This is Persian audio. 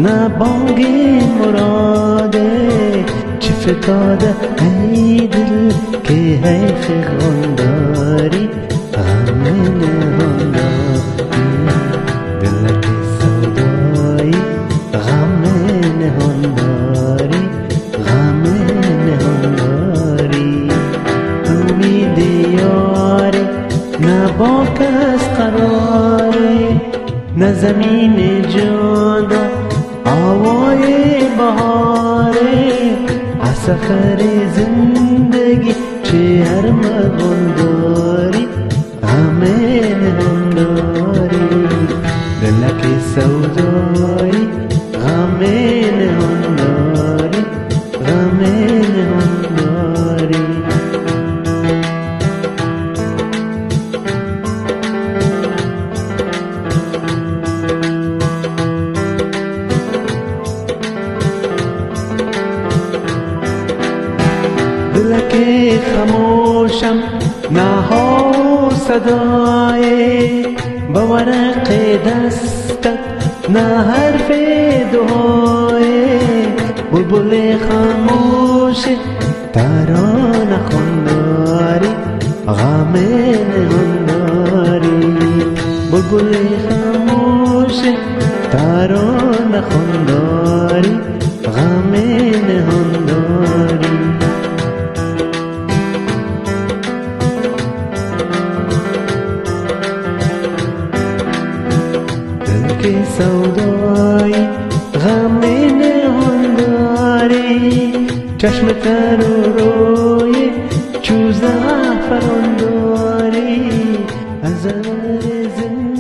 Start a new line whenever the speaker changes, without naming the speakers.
نه بانگ مراده چه فتاده ای دل که حیف غم داری غم نهان داری دلک سودایی غم نهان داری غم نهان داری امید یاری نه با کس قراری نه زمین جدا هوای بهاره از سفر زندگی چه ارمغان داری غم نهان داری دلک سودایی غم نهان داری غم نهان داری دلک خموشم نه ها صدای با ورق دستت نه حرف دعای بلبل خموش ترانه خوانداری غم نهان داری بلبل خموش ترانه خوانداری غم نهان داری که سودایی غم نهان داری چشم تر و روی چو زعفران داری از زندگی